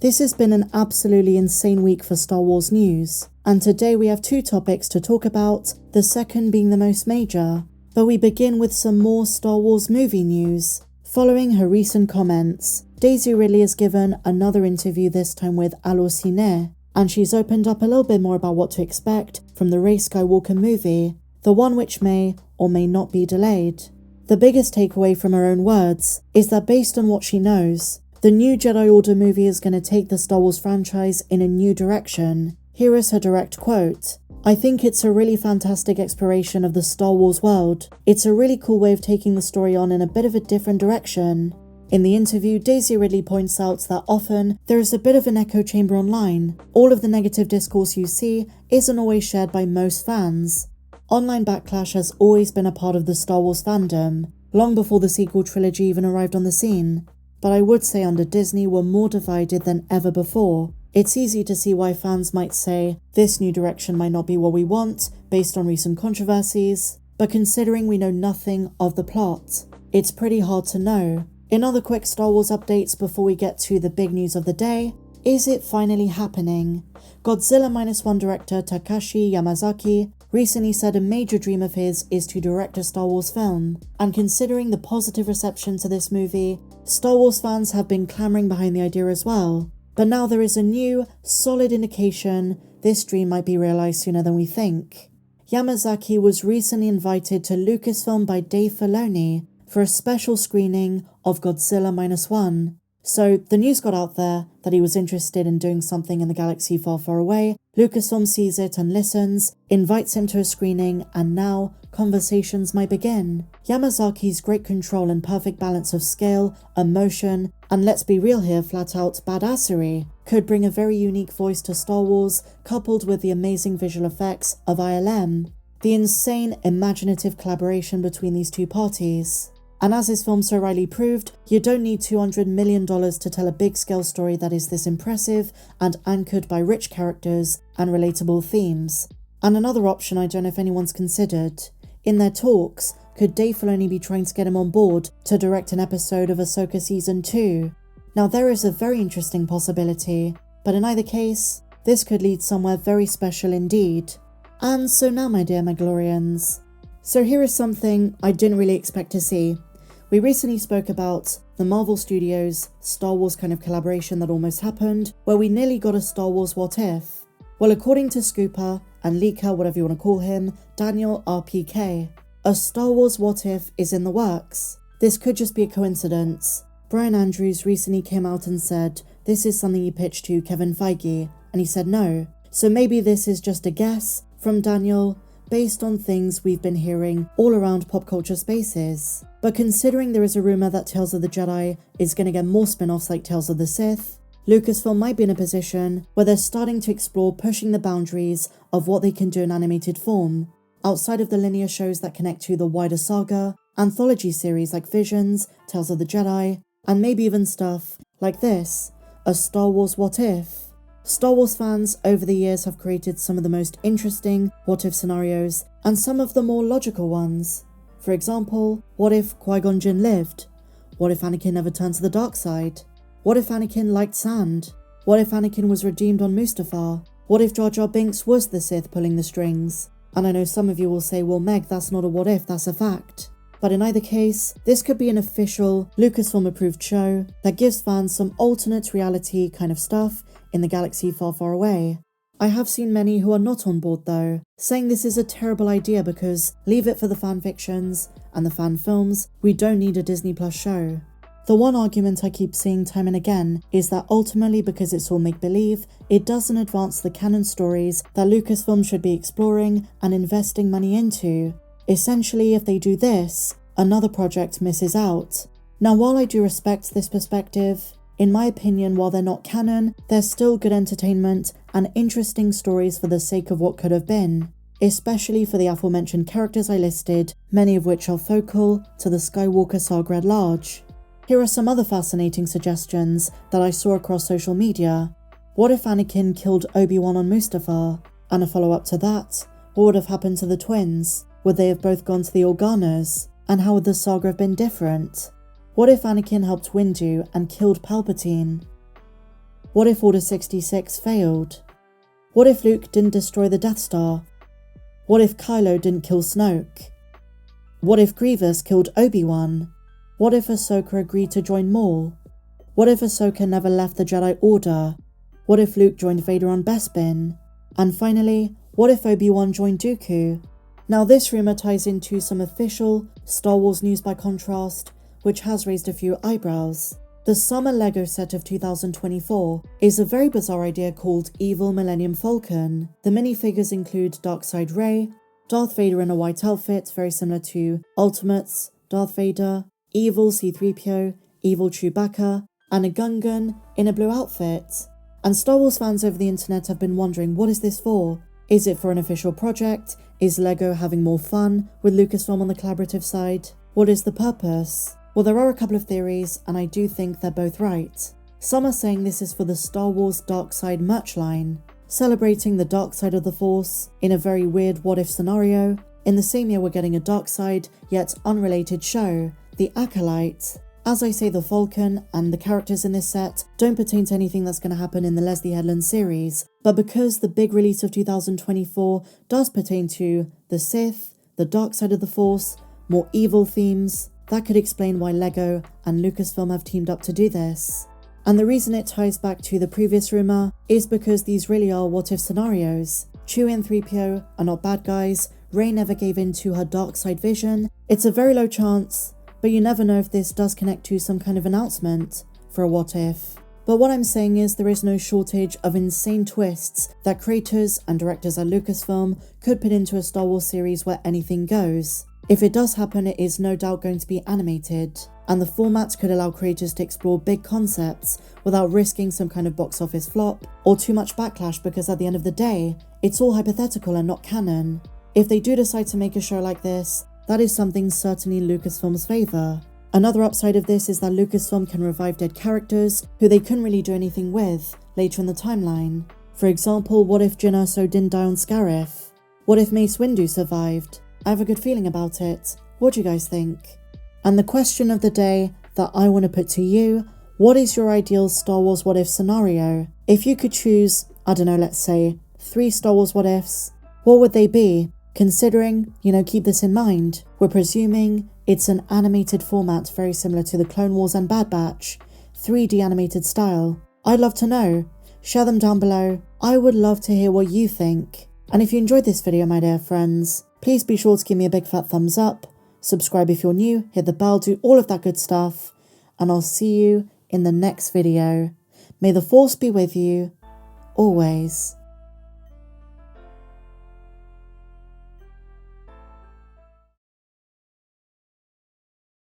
This has been an absolutely insane week for Star Wars news, and today we have two topics to talk about, the second being the most major. But we begin with some more Star Wars movie news. Following her recent comments, Daisy Ridley has given another interview, this time with Allociné, and she's opened up a little bit more about what to expect from the Rey Skywalker movie, the one which may or may not be delayed. The biggest takeaway from her own words is that based on what she knows, the new Jedi Order movie is going to take the Star Wars franchise in a new direction. Here is her direct quote. "I think it's a really fantastic exploration of the Star Wars world. It's a really cool way of taking the story on in a bit of a different direction." In the interview, Daisy Ridley points out that often there is a bit of an echo chamber online. All of the negative discourse you see isn't always shared by most fans. Online backlash has always been a part of the Star Wars fandom, long before the sequel trilogy even arrived on the scene. But I would say under Disney we're more divided than ever before. It's easy to see why fans might say, this new direction might not be what we want, based on recent controversies, but considering we know nothing of the plot, it's pretty hard to know. In other quick Star Wars updates before we get to the big news of the day, is it finally happening? Godzilla -1 director Takashi Yamazaki recently said a major dream of his is to direct a Star Wars film, and considering the positive reception to this movie, Star Wars fans have been clamoring behind the idea as well. But now there is a new, solid indication this dream might be realized sooner than we think. Yamazaki was recently invited to Lucasfilm by Dave Filoni for a special screening of Godzilla -1. So the news got out there that he was interested in doing something in the galaxy far, far away. Lucasfilm sees it and listens, invites him to a screening, and now conversations might begin. Yamazaki's great control and perfect balance of scale, emotion, and let's be real here, flat out badassery, could bring a very unique voice to Star Wars, coupled with the amazing visual effects of ILM. The insane, imaginative collaboration between these two parties. And as his film so rightly proved, you don't need $200 million to tell a big-scale story that is this impressive and anchored by rich characters and relatable themes. And another option I don't know if anyone's considered. In their talks, could Dave Filoni be trying to get him on board to direct an episode of Ahsoka Season 2? Now there is a very interesting possibility, but in either case, this could lead somewhere very special indeed. And so now, my dear Mandalorians, so here is something I didn't really expect to see. We recently spoke about the Marvel Studios Star Wars kind of collaboration that almost happened, where we nearly got a Star Wars What If. Well, according to Scooper and Leaker, whatever you want to call him, Daniel RPK, a Star Wars What If is in the works. This could just be a coincidence. Brian Andrews recently came out and said this is something he pitched to Kevin Feige, and he said no. So maybe this is just a guess from Daniel, based on things we've been hearing all around pop culture spaces. But considering there is a rumour that Tales of the Jedi is going to get more spin-offs like Tales of the Sith, Lucasfilm might be in a position where they're starting to explore pushing the boundaries of what they can do in animated form, outside of the linear shows that connect to the wider saga, anthology series like Visions, Tales of the Jedi, and maybe even stuff like this, a Star Wars What If. Star Wars fans over the years have created some of the most interesting what-if scenarios and some of the more logical ones. For example, what if Qui-Gon Jinn lived? What if Anakin never turned to the dark side? What if Anakin liked sand? What if Anakin was redeemed on Mustafar? What if Jar Jar Binks was the Sith pulling the strings? And I know some of you will say, well Meg, that's not a what if, that's a fact. But in either case, this could be an official Lucasfilm approved show that gives fans some alternate reality kind of stuff in the galaxy far, far away. I have seen many who are not on board though, saying this is a terrible idea because leave it for the fanfictions and the fan films, we don't need a Disney Plus show. The one argument I keep seeing time and again is that ultimately because it's all make-believe, it doesn't advance the canon stories that Lucasfilm should be exploring and investing money into. Essentially, if they do this, another project misses out. Now while I do respect this perspective, in my opinion, while they're not canon, they're still good entertainment and interesting stories for the sake of what could have been, especially for the aforementioned characters I listed, many of which are focal to the Skywalker saga at large. Here are some other fascinating suggestions that I saw across social media. What if Anakin killed Obi-Wan on Mustafar? And a follow-up to that, what would have happened to the twins? Would they have both gone to the Organas? And how would the saga have been different? What if Anakin helped Windu and killed Palpatine? What if Order 66 failed? What if Luke didn't destroy the Death Star? What if Kylo didn't kill Snoke? What if Grievous killed Obi-Wan? What if Ahsoka agreed to join Maul? What if Ahsoka never left the Jedi Order? What if Luke joined Vader on Bespin? And finally, what if Obi-Wan joined Dooku? Now this rumour ties into some official Star Wars news by contrast, which has raised a few eyebrows. The summer LEGO set of 2024 is a very bizarre idea called Evil Millennium Falcon. The minifigures include Darkseid Rey, Darth Vader in a white outfit very similar to Ultimate's Darth Vader, Evil C-3PO, Evil Chewbacca, and a Gungan in a blue outfit. And Star Wars fans over the internet have been wondering, what is this for? Is it for an official project? Is LEGO having more fun with Lucasfilm on the collaborative side? What is the purpose? Well, there are a couple of theories, and I do think they're both right. Some are saying this is for the Star Wars Dark Side merch line, celebrating the dark side of the Force in a very weird what-if scenario. In the same year, we're getting a dark side, yet unrelated show, The Acolyte. As I say, the Falcon and the characters in this set don't pertain to anything that's going to happen in the Leslie Headland series, but because the big release of 2024 does pertain to the Sith, the dark side of the Force, more evil themes, that could explain why LEGO and Lucasfilm have teamed up to do this. And the reason it ties back to the previous rumour is because these really are what-if scenarios. Chewie and 3PO are not bad guys, Rey never gave in to her dark side vision. It's a very low chance, but you never know if this does connect to some kind of announcement for a what-if. But what I'm saying is there is no shortage of insane twists that creators and directors at Lucasfilm could put into a Star Wars series where anything goes. If it does happen, it is no doubt going to be animated, and the format could allow creators to explore big concepts without risking some kind of box office flop or too much backlash, because at the end of the day, it's all hypothetical and not canon. If they do decide to make a show like this, that is something certainly in Lucasfilm's favour. Another upside of this is that Lucasfilm can revive dead characters who they couldn't really do anything with later in the timeline. For example, what if Jyn Erso didn't die on Scarif? What if Mace Windu survived? I have a good feeling about it. What do you guys think? And the question of the day that I want to put to you, what is your ideal Star Wars what if scenario? If you could choose, I don't know, let's say 3 Star Wars what ifs, what would they be? Considering, keep this in mind, we're presuming it's an animated format very similar to the Clone Wars and Bad Batch, 3D animated style. I'd love to know. Share them down below. I would love to hear what you think. And if you enjoyed this video, my dear friends, please be sure to give me a big fat thumbs up, subscribe if you're new, hit the bell, do all of that good stuff, and I'll see you in the next video. May the Force be with you, always.